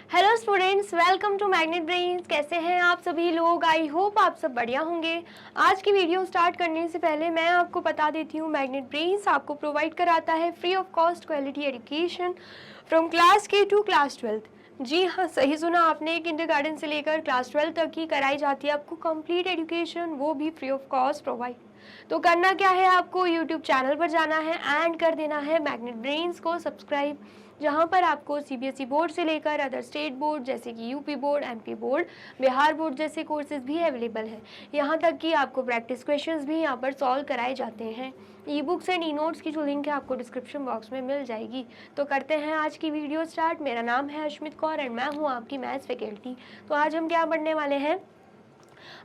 Hello students, welcome to Magnet Brains. कैसे हैं आप सभी लोग? आई होप आप सब बढ़िया होंगे। आज की वीडियो स्टार्ट करने से पहले मैं आपको बता देती हूँ, मैग्नेट ब्रेन्स आपको प्रोवाइड कराता है free of cost quality education from class के टू क्लास 12। जी हाँ, सही सुना आपने। किंडरगार्टन से लेकर क्लास 12 तक की कराई जाती है आपको कंप्लीट एजुकेशन, वो भी फ्री ऑफ कॉस्ट प्रोवाइड। तो करना क्या है, आपको यूट्यूब चैनल पर जाना है एंड कर देना है मैग्नेट ब्रेन्स को सब्सक्राइब, जहाँ पर आपको सीबीएसई बोर्ड से लेकर अदर स्टेट बोर्ड जैसे कि UP board, MP board, Bihar board जैसे कोर्सेज भी अवेलेबल हैं। यहाँ तक कि आपको प्रैक्टिस क्वेश्चंस भी यहाँ पर सॉल्व कराए जाते हैं। E books and e notes की जो लिंक है आपको डिस्क्रिप्शन बॉक्स में मिल जाएगी। तो करते हैं आज की वीडियो स्टार्ट। मेरा नाम है अश्मित कौर एंड मैं हूँ आपकी मैथ्स फैकल्टी। तो आज हम क्या पढ़ने वाले हैं?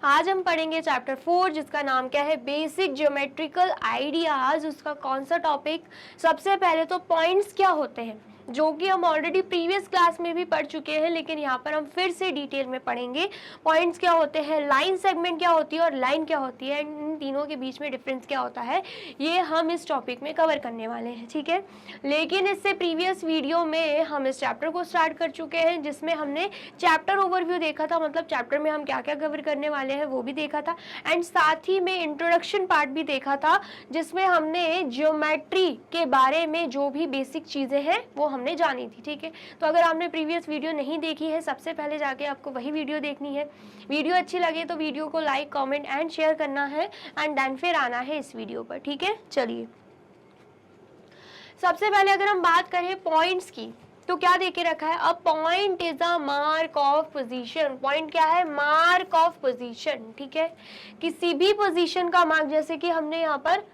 आज हम पढ़ेंगे चैप्टर 4, जिसका नाम क्या है, बेसिक ज्योमेट्रिकल आइडियाज। उसका कौन सा टॉपिक? सबसे पहले तो पॉइंट्स क्या होते हैं, जो कि हम ऑलरेडी प्रीवियस क्लास में भी पढ़ चुके हैं, लेकिन यहाँ पर हम फिर से डिटेल में पढ़ेंगे। पॉइंट्स क्या होते हैं, लाइन सेगमेंट क्या होती है और लाइन क्या होती है, इन तीनों के बीच में डिफरेंस क्या होता है, ये हम इस टॉपिक में कवर करने वाले हैं। ठीक है, लेकिन इससे प्रीवियस वीडियो में हम इस चैप्टर को स्टार्ट कर चुके हैं, जिसमें हमने चैप्टर ओवरव्यू देखा था, मतलब चैप्टर में हम क्या क्या कवर करने वाले हैं वो भी देखा था, एंड साथ ही में इंट्रोडक्शन पार्ट भी देखा था, जिसमें हमने ज्योमेट्री के बारे में जो भी बेसिक चीज़ें हैं वो हमने जानी थी। ठीक है, तो अगर आपने प्रीवियस वीडियो नहीं देखी है, सबसे पहले जाके आपको वही वीडियो देखनी है। वीडियो अच्छी लगे तो वीडियो को लाइक, कमेंट एंड शेयर करना है, एंड देन फिर आना है इस वीडियो पर। ठीक है, चलिए सबसे पहले अगर हम बात करें पॉइंट्स की, तो क्या देके रखा है? A point is a mark of position. Point क्या है? Mark of position. ठीक है, किसी भी पोजीशन का मार्क, जैसे कि हमने यहाँ पर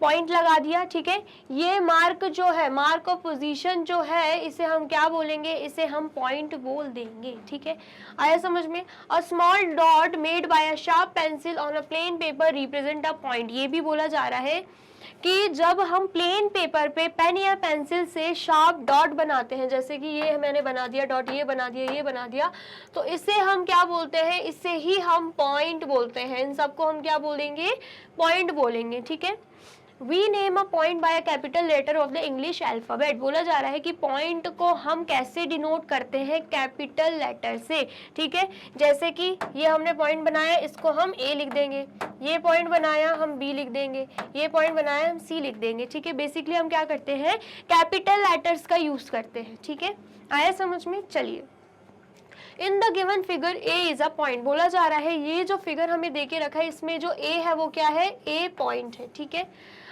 पॉइंट लगा दिया। ठीक है, ये मार्क जो है, मार्क ऑफ पोजीशन जो है, इसे हम क्या बोलेंगे? इसे हम पॉइंट बोल देंगे। ठीक है, आया समझ में? A small dot made by a sharp pencil on a plain paper represent a point. ये भी बोला जा रहा है कि जब हम प्लेन पेपर पे पेन या पेंसिल से शार्प डॉट बनाते हैं, जैसे कि ये मैंने बना दिया डॉट, ये बना दिया, ये बना दिया, तो इसे हम क्या बोलते हैं? इससे ही हम पॉइंट बोलते हैं। इन सबको हम क्या बोलेंगे? पॉइंट बोलेंगे। ठीक है, We name a point by a capital letter of the English alphabet। बोला जा रहा है कि पॉइंट को हम कैसे डिनोट करते हैं? कैपिटल लेटर से। ठीक है, जैसे कि ये हमने पॉइंट बनाया, इसको हम ए लिख देंगे, ये पॉइंट बनाया हम बी लिख देंगे, ये पॉइंट बनाया हम सी लिख देंगे। ठीक है, बेसिकली हम क्या करते हैं? कैपिटल लेटर्स का यूज करते हैं। ठीक है, आया समझ में? चलिए, in the given figure A is a point. बोला जा रहा है ये जो फिगर हमें देके रखा है, इसमें जो ए है वो क्या है? ए पॉइंट है। ठीक है,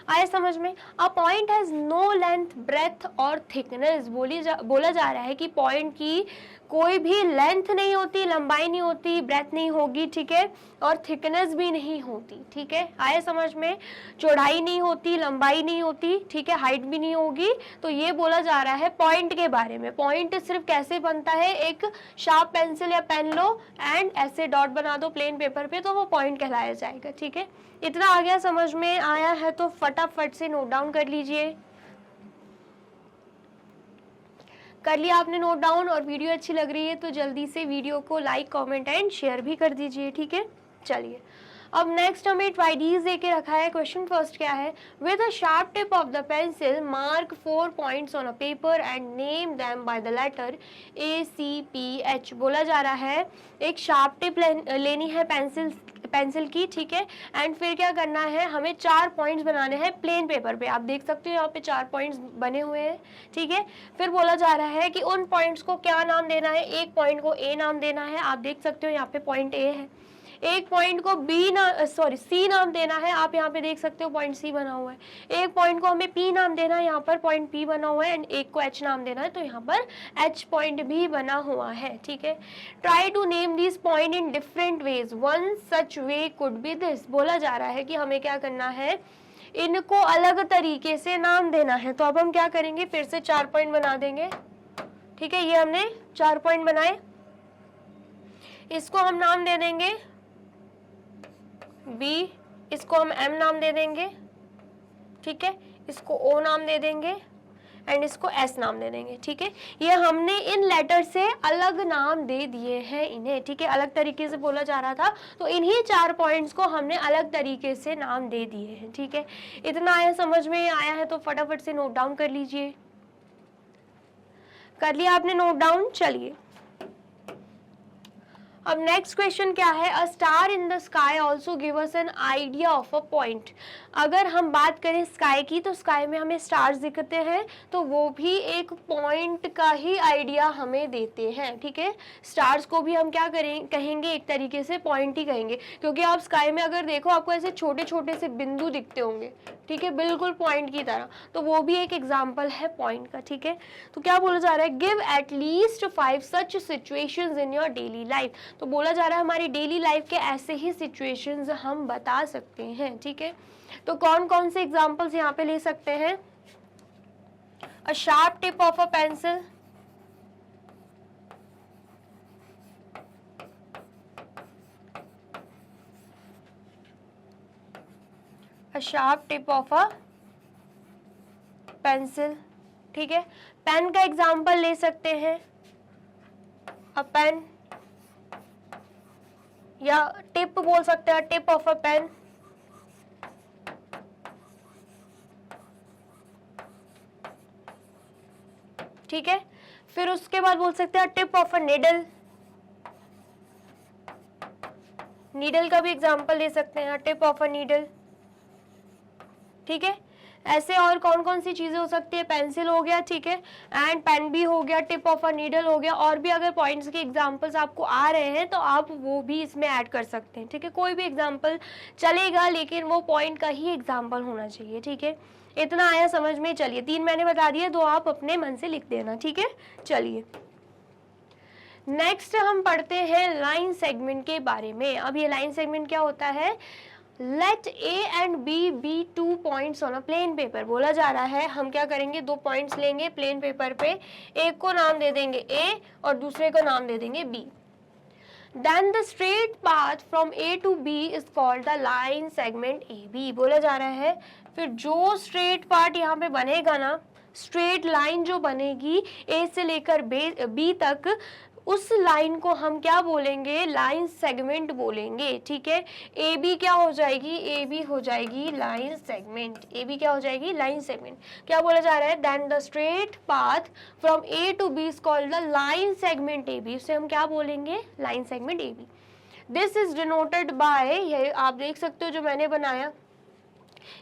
आया समझ में? A point has no length, breadth और थिकनेस। बोला जा रहा है कि पॉइंट की कोई भी लेंथ नहीं होती, लंबाई नहीं होती, ब्रेथ नहीं होगी। ठीक है, और थिकनेस भी नहीं होती। ठीक है, आया समझ में? चौड़ाई नहीं होती, लंबाई नहीं होती, ठीक है, हाइट भी नहीं होगी। तो ये बोला जा रहा है पॉइंट के बारे में। पॉइंट सिर्फ कैसे बनता है? एक शार्प पेंसिल या पेन लो एंड ऐसे डॉट बना दो प्लेन पेपर पे, तो वो पॉइंट कहलाया जाएगा। ठीक है, इतना आ गया? समझ में आया है तो फटाफट से नोट डाउन कर लीजिए। कर लिया आपने नोट डाउन? और वीडियो अच्छी लग रही है तो जल्दी से वीडियो को लाइक, कमेंट एंड शेयर भी कर दीजिए। ठीक है, चलिए अब नेक्स्ट हमें ट्राइडीज दे के रखा है। क्वेश्चन फर्स्ट क्या है? With a sharp tip of the pencil mark 4 points on a paper and name them by the letter ACPH। बोला जा रहा है एक शार्प टिप लेनी है पेंसिल की। ठीक है, एंड फिर क्या करना है? हमें 4 पॉइंट्स बनाने हैं प्लेन पेपर पे। आप देख सकते हो यहाँ पे 4 पॉइंट्स बने हुए हैं। ठीक है, फिर बोला जा रहा है कि उन पॉइंट्स को क्या नाम देना है? एक पॉइंट को ए नाम देना है। आप देख सकते हो यहाँ पे पॉइंट ए है, एक पॉइंट को सी नाम देना है। आप यहाँ पे देख सकते हो पॉइंट सी बना हुआ है। एक पॉइंट को हमें पी नाम देना है, यहाँ पर पॉइंट पी बना हुआ है, एंड एक को एच नाम देना है, तो यहाँ पर एच पॉइंट भी बना हुआ है। ठीक है, try to name this point in different ways, one such way could be this. बोला जा रहा है कि हमें क्या करना है? इनको अलग तरीके से नाम देना है। तो अब हम क्या करेंगे? फिर से 4 पॉइंट बना देंगे। ठीक है, ये हमने 4 पॉइंट बनाए, इसको हम नाम दे देंगे बी, इसको हम एम नाम दे देंगे। ठीक है, इसको ओ नाम दे देंगे एंड इसको एस नाम दे देंगे। ठीक है, ये हमने इन लेटर से अलग नाम दे दिए हैं इन्हें। ठीक है, अलग तरीके से बोला जा रहा था, तो इन्हीं 4 पॉइंट्स को हमने अलग तरीके से नाम दे दिए हैं। ठीक है, इतना आया समझ में? आया है तो फटाफट से नोट डाउन कर लीजिए। कर लिया आपने नोट डाउन? चलिए अब नेक्स्ट क्वेश्चन क्या है, a star in the sky also give us an idea of a point. अगर हम बात करें स्काई की तो स्काई में हमें स्टार्स दिखते हैं, तो वो भी एक पॉइंट का ही आइडिया हमें देते हैं, ठीक है। स्टार्स को भी हम क्या कहेंगे, एक तरीके से पॉइंट ही कहेंगे, क्योंकि आप स्काई में अगर देखो आपको ऐसे छोटे छोटे से बिंदु दिखते होंगे, ठीक है, बिल्कुल पॉइंट की तरह, तो वो भी एक एग्जाम्पल है पॉइंट का, ठीक है। तो क्या बोला जा रहा है, give at least 5 such situations in your daily life. तो बोला जा रहा है हमारी डेली लाइफ के ऐसे ही सिचुएशंस हम बता सकते हैं, ठीक है। तो कौन कौन से एग्जांपल्स यहाँ पे ले सकते हैं, अ sharp tip of a pencil, a sharp tip of a pencil, ठीक है। पेन का एग्जांपल ले सकते हैं, अ पेन, या टिप बोल सकते हैं, टिप ऑफ अ पेन, ठीक है। फिर उसके बाद बोल सकते हैं tip of a needle, needle का भी एग्जांपल ले सकते हैं, टिप ऑफ अ नीडल, ठीक है। ऐसे और कौन कौन सी चीजें हो सकती है, पेंसिल हो गया, ठीक है, एंड पेन भी हो गया, टिप ऑफ अ नीडल हो गया, और भी अगर पॉइंट्स के एग्जांपल्स आपको आ रहे हैं तो आप वो भी इसमें ऐड कर सकते हैं, ठीक है। कोई भी एग्जांपल चलेगा, लेकिन वो पॉइंट का ही एग्जांपल होना चाहिए, ठीक है। इतना आया समझ में, चलिए 3 मैंने बता दिए, 2 आप अपने मन से लिख देना, ठीक है। चलिए नेक्स्ट हम पढ़ते हैं लाइन सेगमेंट के बारे में। अब ये लाइन सेगमेंट क्या होता है, let A and B B 2 points on a plain paper. बोला जा रहा है हम क्या करेंगे, 2 पॉइंट्स लेंगे प्लेन पेपर पे, एक को नाम दे देंगे ए और दूसरे को नाम दे देंगे B. Then the straight path from A to B is called the line segment AB। बोला जा रहा है फिर जो स्ट्रेट पार्ट यहाँ पे बनेगा ना, स्ट्रेट लाइन जो बनेगी ए से लेकर बी तक, उस लाइन को हम क्या बोलेंगे, लाइन सेगमेंट बोलेंगे, ठीक है। ए बी क्या हो जाएगी, ए बी हो जाएगी लाइन सेगमेंट, ए बी क्या हो जाएगी, लाइन सेगमेंट। क्या बोला जा रहा है, then the straight path from A to B is called the line segment A B, उसे हम क्या बोलेंगे, line segment A B. This is denoted by, ये आप देख सकते हो जो मैंने बनाया,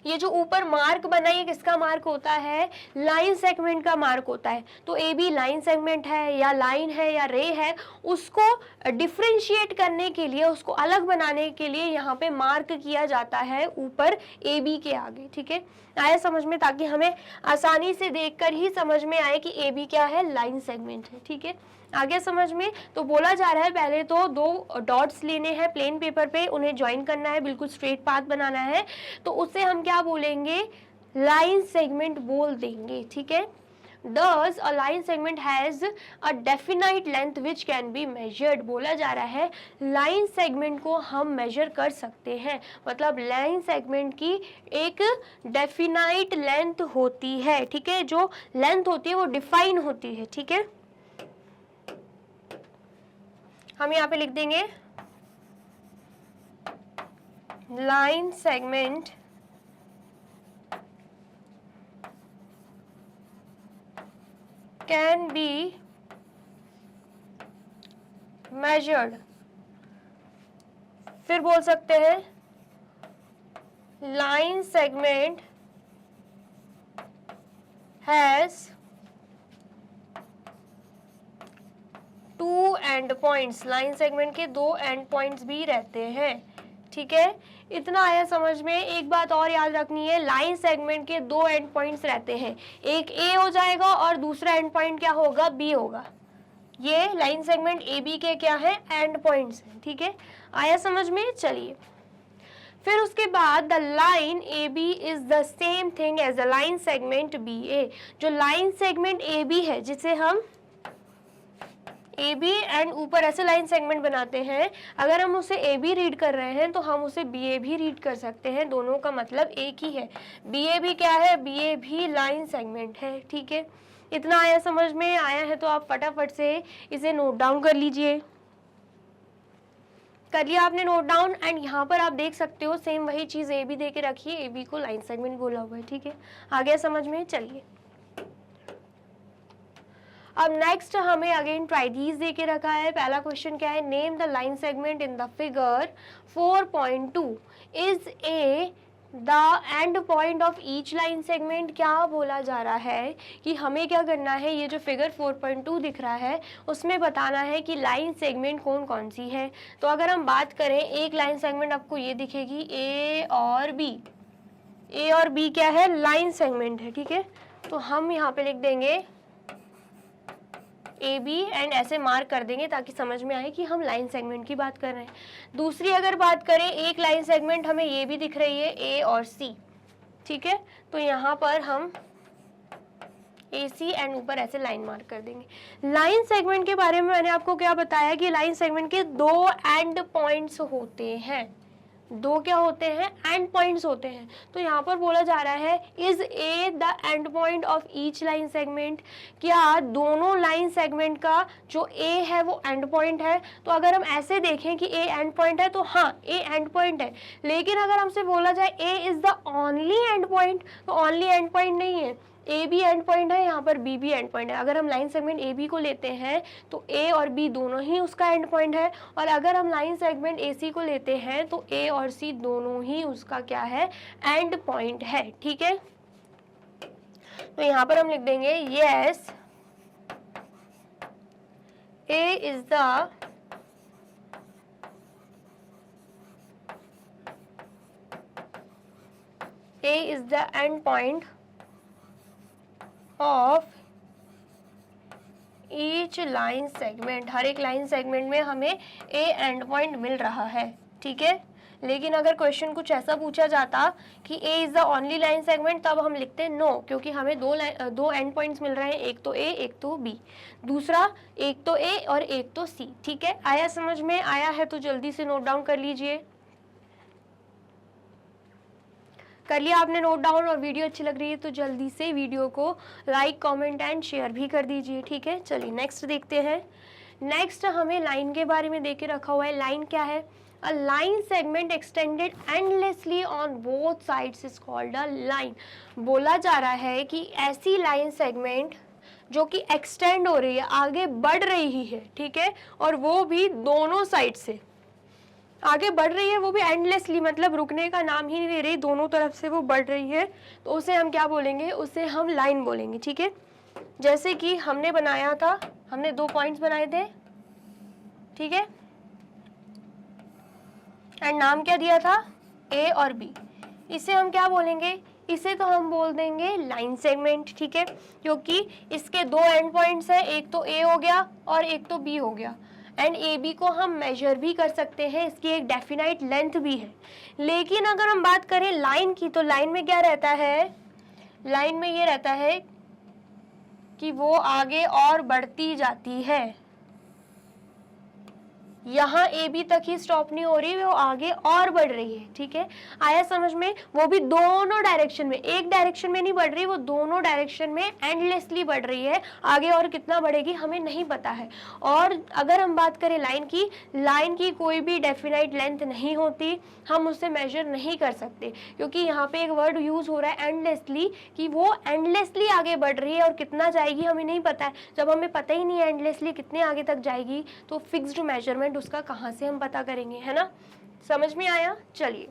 ये जो ऊपर मार्क बना है किसका मार्क होता है, लाइन सेगमेंट का मार्क होता है। तो ए बी लाइन सेगमेंट है या लाइन है या रे है, उसको डिफरेंशिएट करने के लिए, उसको अलग बनाने के लिए यहाँ पे मार्क किया जाता है ऊपर ए बी के आगे, ठीक है। आया समझ में, ताकि हमें आसानी से देखकर ही समझ में आए कि ए बी क्या है, लाइन सेगमेंट है, ठीक है। आगे समझ में, तो बोला जा रहा है पहले तो 2 डॉट्स लेने हैं प्लेन पेपर पे, उन्हें ज्वाइन करना है, बिल्कुल स्ट्रेट पाथ बनाना है, तो उसे हम क्या बोलेंगे, लाइन सेगमेंट बोल देंगे, ठीक है। Thus a line segment has a definite length which can be measured। बोला जा रहा है लाइन सेगमेंट को हम मेजर कर सकते हैं, मतलब लाइन सेगमेंट की एक डेफिनाइट लेंथ होती है, ठीक है, जो लेंथ होती है वो डिफाइन होती है, ठीक है। हम यहाँ पे लिख देंगे line segment can be measured. फिर बोल सकते हैं line segment has 2 and points, line segment के 2 एंड पॉइंट्स भी रहते हैं, ठीक है। इतना आया समझ में। एक बात और याद रखनी है, लाइन सेगमेंट के 2 एंड पॉइंट्स रहते हैं, एक ए हो जाएगा और दूसरा एंड पॉइंट क्या होगा, बी होगा। ये लाइन सेगमेंट ए बी के क्या है, एंड पॉइंट्स हैं, ठीक है। आया समझ में, चलिए फिर उसके बाद the line A B is the same thing as the line segment B A. जो लाइन सेगमेंट ए बी है, जिसे हम ए बी एंड ऊपर ऐसे लाइन सेगमेंट बनाते हैं, अगर हम उसे ए बी रीड कर रहे हैं तो हम उसे बी ए भी रीड कर सकते हैं, दोनों का मतलब एक ही है। बी ए भी क्या है, बी ए भी लाइन सेगमेंट है, ठीक है। इतना आया समझ में, आया है तो आप फटाफट से इसे नोट डाउन कर लीजिए। कर लिया आपने नोट डाउन, एंड यहाँ पर आप देख सकते हो सेम वही चीज ए बी दे के रखी है, ए बी को लाइन सेगमेंट बोला हुआ है, ठीक है। आ गया समझ में, चलिए अब नेक्स्ट हमें अगेन ट्राइडीज दे के रखा है। पहला क्वेश्चन क्या है, name the line segment in the figure 4.2 is a the end point of each line segment. क्या बोला जा रहा है कि हमें क्या करना है, ये जो फिगर 4.2 दिख रहा है उसमें बताना है कि लाइन सेगमेंट कौन कौन सी है। तो अगर हम बात करें, एक लाइन सेगमेंट आपको ये दिखेगी ए और बी। ए और बी क्या है, लाइन सेगमेंट है, ठीक है। तो हम यहाँ पे लिख देंगे ए बी एंड ऐसे मार्क कर देंगे ताकि समझ में आए कि हम लाइन सेगमेंट की बात कर रहे हैं। दूसरी अगर बात करें, एक लाइन सेगमेंट हमें ये भी दिख रही है ए और सी, ठीक है। तो यहाँ पर हम ए सी एंड ऊपर ऐसे लाइन मार्क कर देंगे। लाइन सेगमेंट के बारे में मैंने आपको क्या बताया कि लाइन सेगमेंट के दो एंड पॉइंट्स होते हैं। दो क्या होते हैं, एंड पॉइंट्स होते हैं। तो यहाँ पर बोला जा रहा है is a the end point of each line segment. क्या दोनों लाइन सेगमेंट का जो ए है वो एंड पॉइंट है। तो अगर हम ऐसे देखें कि ए एंड पॉइंट है तो हाँ ए एंड पॉइंट है। लेकिन अगर हमसे बोला जाए A is the only end point, तो ओनली एंड पॉइंट नहीं है, ए बी एंड पॉइंट है, यहाँ पर बी भी एंड पॉइंट है। अगर हम लाइन सेगमेंट ए बी को लेते हैं तो ए और बी दोनों ही उसका एंड पॉइंट है, और अगर हम लाइन सेगमेंट ए सी को लेते हैं तो ए और सी दोनों ही उसका क्या है, एंड पॉइंट है, ठीक है। तो यहाँ पर हम लिख देंगे yes A is the end point of each line segment. हर एक लाइन सेगमेंट में हमें ए एंड पॉइंट मिल रहा है, ठीक है। लेकिन अगर क्वेश्चन कुछ ऐसा पूछा जाता कि A is the only line segment, तब हम लिखते नो, क्योंकि हमें दो एंड पॉइंट्स मिल रहे हैं, एक तो ए एक तो बी, दूसरा एक तो ए और एक तो सी, ठीक है। आया समझ में? आया है तो जल्दी से नोट डाउन कर लीजिए। कर लिया आपने नोट डाउन? और वीडियो अच्छी लग रही है तो जल्दी से वीडियो को लाइक कमेंट एंड शेयर भी कर दीजिए, ठीक है। चलिए नेक्स्ट देखते हैं। नेक्स्ट हमें लाइन के बारे में देके रखा हुआ है। लाइन क्या है? A line segment extended endlessly on both sides is called a line. बोला जा रहा है कि ऐसी लाइन सेगमेंट जो कि एक्सटेंड हो रही है, आगे बढ़ रही है, ठीक है, और वो भी दोनों साइड से आगे बढ़ रही है, वो भी एंडलेसली, मतलब रुकने का नाम ही नहीं ले रही, दोनों तरफ से वो बढ़ रही है, तो उसे हम क्या बोलेंगे? उसे हम लाइन बोलेंगे, ठीक है। जैसे कि हमने बनाया था, हमने दो पॉइंट्स बनाए थे, ठीक है, एंड नाम क्या दिया था? ए और बी। इसे हम क्या बोलेंगे? इसे तो हम बोल देंगे लाइन सेगमेंट, ठीक है, क्योंकि इसके दो एंड पॉइंट्स है, एक तो ए हो गया और एक तो बी हो गया। एंड ए बी को हम मेजर भी कर सकते हैं, इसकी एक डेफिनाइट लेंथ भी है। लेकिन अगर हम बात करें लाइन की, तो लाइन में क्या रहता है? लाइन में ये रहता है कि वो आगे और बढ़ती जाती है, यहाँ ए बी तक ही स्टॉप नहीं हो रही, वो आगे और बढ़ रही है, ठीक है। आया समझ में? वो भी दोनों डायरेक्शन में, एक डायरेक्शन में नहीं बढ़ रही, वो दोनों डायरेक्शन में एंडलेसली बढ़ रही है। आगे और कितना बढ़ेगी हमें नहीं पता है। और अगर हम बात करें लाइन की कोई भी डेफिनाइट लेंथ नहीं होती, हम उससे मेजर नहीं कर सकते, क्योंकि यहाँ पे एक वर्ड यूज हो रहा है एंडलेसली, कि वो एंडलेसली आगे बढ़ रही है और कितना जाएगी हमें नहीं पता है। जब हमें पता ही नहीं है एंडलेसली कितने आगे तक जाएगी, तो फिक्स्ड मेजरमेंट उसका कहां से हम पता करेंगे, है ना। समझ में आया? चलिए,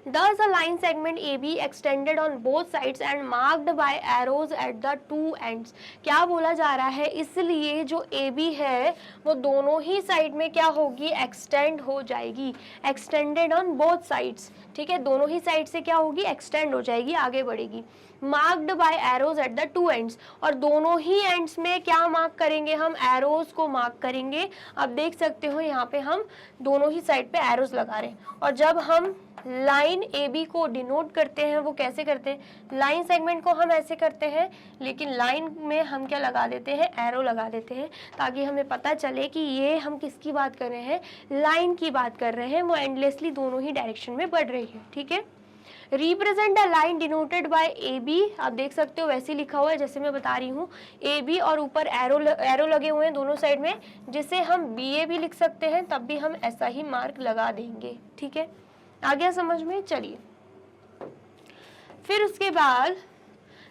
Thus a line segment AB extended on both sides and marked by arrows at the two ends। क्या बोला जा रहा है? इसलिए जो AB है वो दोनों ही साइड में क्या होगी? एक्सटेंड हो जाएगी। एक्सटेंडेड ऑन बोथ साइड्स, ठीक है, दोनों ही साइड से क्या होगी? एक्सटेंड हो जाएगी, आगे बढ़ेगी। Marked by arrows at the two ends, और दोनों ही एंड्स में क्या मार्क करेंगे? हम एरोज को मार्क करेंगे। अब देख सकते हो यहाँ पे हम दोनों ही साइड पे एरोज लगा रहे हैं। और जब हम लाइन ए बी को डिनोट करते हैं, वो कैसे करते हैं? लाइन सेगमेंट को हम ऐसे करते हैं, लेकिन लाइन में हम क्या लगा देते हैं? एरो लगा देते हैं, ताकि हमें पता चले कि ये हम किसकी बात कर रहे हैं? लाइन की बात कर रहे हैं, वो एंडलेसली दोनों ही डायरेक्शन में बढ़ रही है, ठीक है। Represent a line denoted by A B, आप देख सकते हो वैसे लिखा हुआ है जैसे मैं बता रही हूँ, ए बी और ऊपर एरो लगे हुए हैं दोनों साइड में, जिसे हम बी ए भी लिख सकते हैं, तब भी हम ऐसा ही मार्क लगा देंगे, ठीक है। आ गया समझ में? चलिए, फिर उसके बाद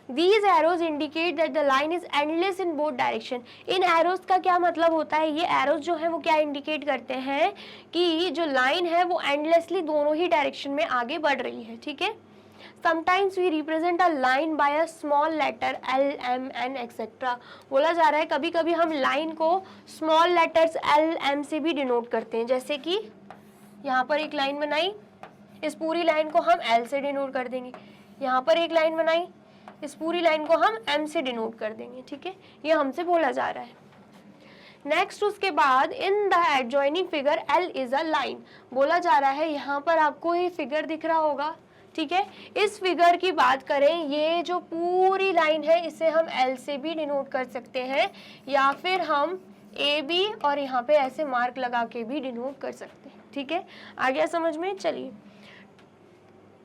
These arrows indicate that the line is endless in both direction. In arrows का क्या मतलब होता है, ये arrows जो है वो क्या indicate करते हैं कि जो line है वो endlessly दोनों ही direction में आगे बढ़ रही है, ठीक है। Sometimes we represent a line by a small letter L, M, N, etc. बोला जा रहा है कभी कभी हम line को small letters L, M से भी डिनोट करते हैं, जैसे कि यहाँ पर एक लाइन बनाई, इस पूरी लाइन को हम L से डिनोट कर देंगे, यहाँ पर एक लाइन बनाई, इस पूरी लाइन को हम M से डिनोट कर देंगे, ठीक है, ये हमसे बोला जा रहा है। नेक्स्ट उसके बाद in the adjoining figure L is a line, बोला जा रहा है यहाँ पर आपको ये फिगर दिख रहा होगा, ठीक है। इस फिगर की बात करें, ये जो पूरी लाइन है इसे हम L से भी डिनोट कर सकते हैं, या फिर हम AB और यहाँ पे ऐसे मार्क लगा के भी डिनोट कर सकते हैं, ठीक है। आ गया समझ में, चलिए।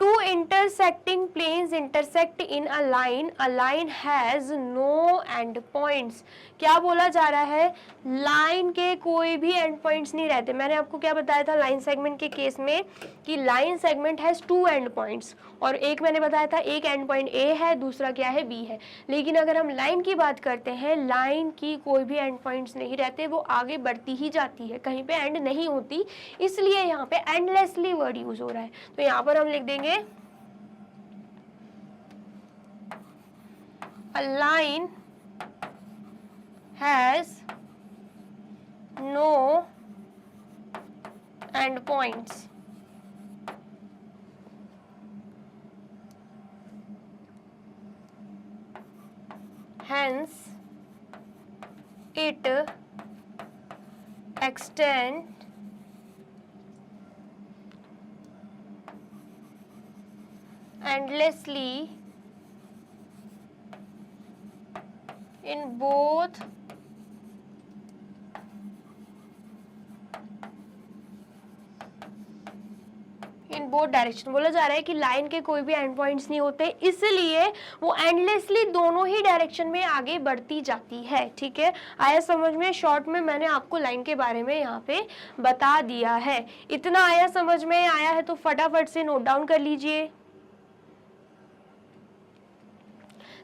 Two intersecting planes intersect in a line. A line has no end points. क्या बोला जा रहा है, लाइन के कोई भी एंड पॉइंट्स नहीं रहते। मैंने आपको क्या बताया था लाइन सेगमेंट के केस में कि line segment has 2 and points, और एक मैंने बताया था एक एंड पॉइंट ए है, दूसरा क्या है, बी है। लेकिन अगर हम लाइन की बात करते हैं, लाइन की कोई भी एंड पॉइंट्स नहीं रहते, वो आगे बढ़ती ही जाती है, कहीं पे एंड नहीं होती, इसलिए यहाँ पे एंडलेसली वर्ड यूज हो रहा है। तो यहाँ पर हम लिख देंगे a line has no end points. Hence, it extends endlessly in both direction. बोला जा रहा है कि लाइन के कोई भी एंड पॉइंट्स नहीं होते, इसलिए वो एंडलेसली दोनों ही डायरेक्शन में आगे बढ़ती जाती है, ठीक है। आया समझ में, शॉर्ट में मैंने आपको लाइन के बारे में यहाँ पे बता दिया है। इतना आया समझ में, आया है तो फटाफट से नोट डाउन कर लीजिए।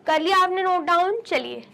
कर लिया आपने नोट डाउन, चलिए।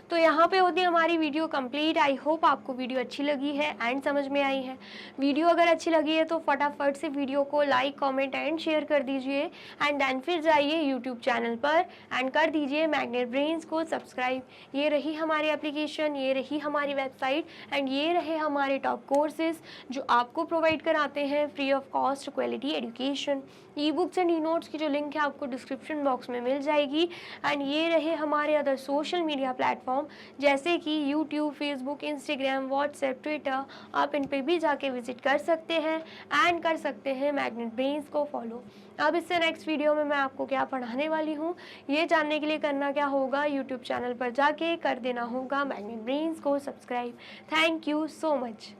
तो यहाँ पे होती है हमारी वीडियो कंप्लीट। आई होप आपको वीडियो अच्छी लगी है एंड समझ में आई है। वीडियो अगर अच्छी लगी है तो फटाफट से वीडियो को लाइक, कमेंट एंड शेयर कर दीजिए, एंड देन फिर जाइए यूट्यूब चैनल पर एंड कर दीजिए मैग्नेट ब्रेन्स को सब्सक्राइब। ये रही हमारी एप्लीकेशन, ये रही हमारी वेबसाइट, एंड ये रहे हमारे टॉप कोर्सेज जो आपको प्रोवाइड कराते हैं free of cost quality education. E books and e notes की जो लिंक है आपको डिस्क्रिप्शन बॉक्स में मिल जाएगी। एंड ये रहे हमारे अदर सोशल मीडिया प्लेटफॉर्म जैसे कि YouTube, Facebook, Instagram, WhatsApp, Twitter. आप इन पे भी जाके विजिट कर सकते हैं एंड कर सकते हैं मैग्नेट ब्रेन्स को फॉलो। अब इससे नेक्स्ट वीडियो में मैं आपको क्या पढ़ाने वाली हूँ ये जानने के लिए करना क्या होगा, यूट्यूब चैनल पर जाके कर देना होगा मैग्नेट ब्रेन्स को subscribe. Thank you so much.